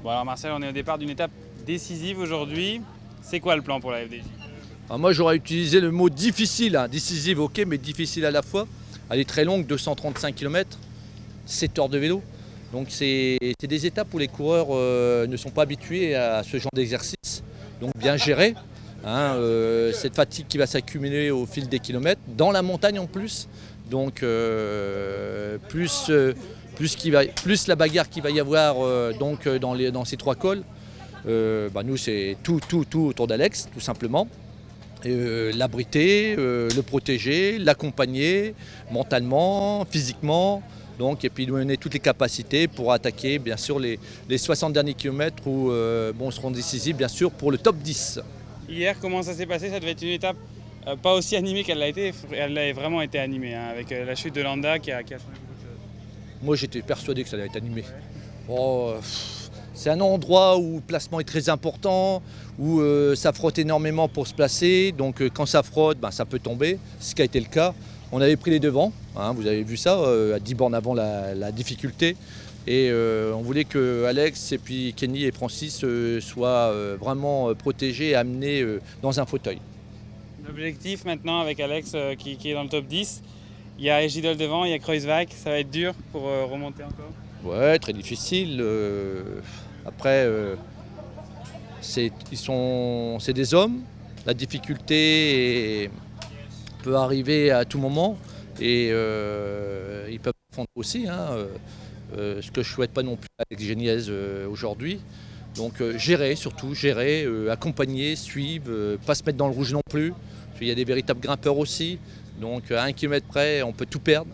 Bon alors Marcel, on est au départ d'une étape décisive aujourd'hui. C'est quoi le plan pour la FDJ? Alors moi j'aurais utilisé le mot difficile, hein. Décisive ok mais difficile à la fois. Elle est très longue, 235 km, 7 heures de vélo. Donc c'est des étapes où les coureurs ne sont pas habitués à ce genre d'exercice. Donc bien gérer, hein, cette fatigue qui va s'accumuler au fil des kilomètres, dans la montagne en plus. Donc plus la bagarre qu'il va y avoir dans ces trois cols. Nous c'est tout autour d'Alex tout simplement. L'abriter, le protéger, l'accompagner mentalement, physiquement. Donc, et puis lui donner toutes les capacités pour attaquer bien sûr les 60 derniers kilomètres où seront décisifs bien sûr pour le top 10. Hier, comment ça s'est passé? Ça devait être une étape pas aussi animée qu'elle l'a été. Elle a vraiment été animée, hein, avec la chute de Landa qui a changé beaucoup de choses. Moi j'étais persuadé que ça allait être animé. C'est un endroit où le placement est très important, où ça frotte énormément pour se placer. Donc quand ça frotte, ça peut tomber, ce qui a été le cas. On avait pris les devants, hein, vous avez vu ça, à 10 bornes avant la difficulté. Et on voulait que Alex et puis Kenny et Francis soient vraiment protégés et amenés dans un fauteuil. L'objectif maintenant avec Alex qui est dans le top 10, il y a Egidol devant, il y a Kruijswijk. Ça va être dur pour remonter encore? Ouais, très difficile. Après, c'est des hommes. La difficulté peut arriver à tout moment et ils peuvent fondre aussi. Hein, ce que je ne souhaite pas non plus avec Geniez aujourd'hui. Donc surtout gérer, accompagner, suivre, pas se mettre dans le rouge non plus. Parce qu'il y a des véritables grimpeurs aussi. Donc à 1 km près, on peut tout perdre.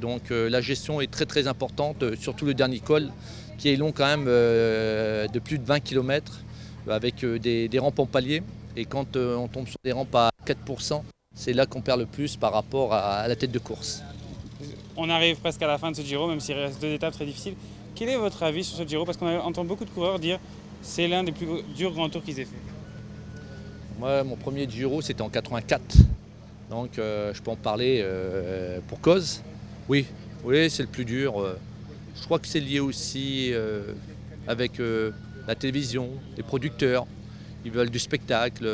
Donc la gestion est très très importante, surtout le dernier col qui est long quand même de plus de 20 km avec des rampes en palier. Et quand on tombe sur des rampes à 4%, c'est là qu'on perd le plus par rapport à la tête de course. On arrive presque à la fin de ce Giro, même s'il reste 2 étapes très difficiles. Quel est votre avis sur ce Giro? Parce qu'on entend beaucoup de coureurs dire que c'est l'un des plus durs grands tours qu'ils aient fait. Moi, mon premier Giro, c'était en 84. Donc je peux en parler pour cause. Oui, c'est le plus dur. Je crois que c'est lié aussi avec la télévision, les producteurs. Ils veulent du spectacle,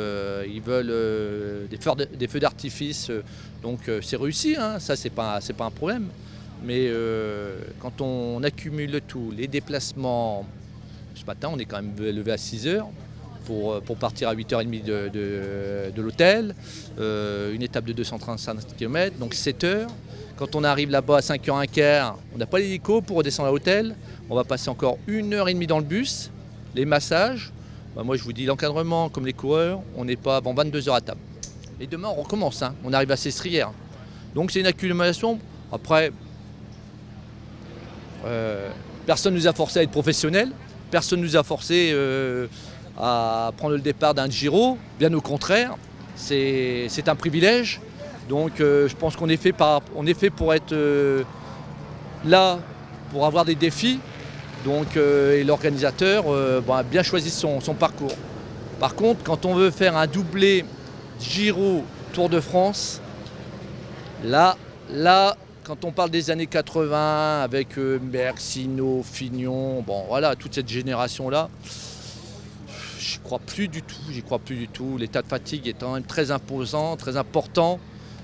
ils veulent des feux d'artifice. Donc c'est réussi, hein, ça c'est pas un problème. Mais quand on accumule le tout, les déplacements, ce matin on est quand même levé à 6 heures pour partir à 8h30 de l'hôtel, une étape de 235 km, donc 7 heures. Quand on arrive là-bas à 5h15, on n'a pas l'hélico pour redescendre à l'hôtel. On va passer encore 1h30 dans le bus, les massages. Moi je vous dis, l'encadrement comme les coureurs, on n'est pas avant 22h à table. Et demain on recommence, hein. On arrive à Sestrières. Donc c'est une accumulation. Après, personne ne nous a forcé à être professionnels, personne ne nous a forcé à prendre le départ d'un Giro, bien au contraire, c'est un privilège. Donc je pense qu'on est fait pour être là, pour avoir des défis. Donc, et l'organisateur a bien choisi son parcours. Par contre, quand on veut faire un doublé Giro Tour de France, là, quand on parle des années 80 avec Bergsino, Fignon, toute cette génération-là, j'y crois plus du tout. L'état de fatigue est quand même très imposant, très important.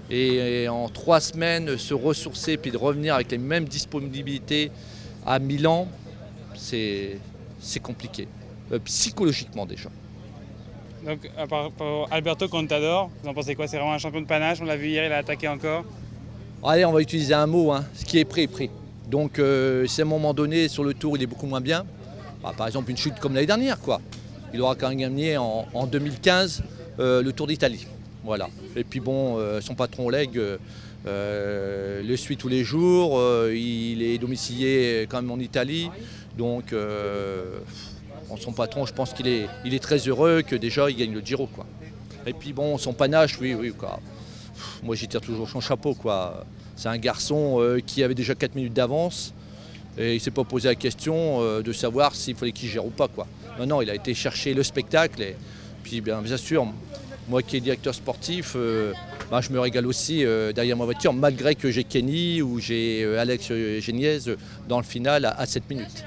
Et en 3 semaines, se ressourcer puis de revenir avec les mêmes disponibilités à Milan, c'est compliqué, psychologiquement déjà. Donc, par Alberto Contador, vous en pensez quoi? C'est vraiment un champion de panache, on l'a vu hier, il a attaqué encore. Allez, on va utiliser un mot, hein. Ce qui est pris est pris. Donc si à un moment donné, sur le tour, il est beaucoup moins bien, par exemple une chute comme l'année dernière, il aura quand même gagné en 2015 le Tour d'Italie. Voilà. Et puis son patron Oleg le suit tous les jours, il est domicilié quand même en Italie. Donc son patron, je pense qu'il est très heureux que déjà il gagne le Giro. Et puis son panache, oui. Moi j'y tire toujours son chapeau. C'est un garçon qui avait déjà 4 minutes d'avance et il ne s'est pas posé la question de savoir s'il fallait qu'il gère ou pas. Non, il a été chercher le spectacle. Et puis bien sûr, moi qui est directeur sportif, je me régale aussi derrière ma voiture, malgré que j'ai Kenny ou j'ai Alex Geniez dans le final à 7 minutes.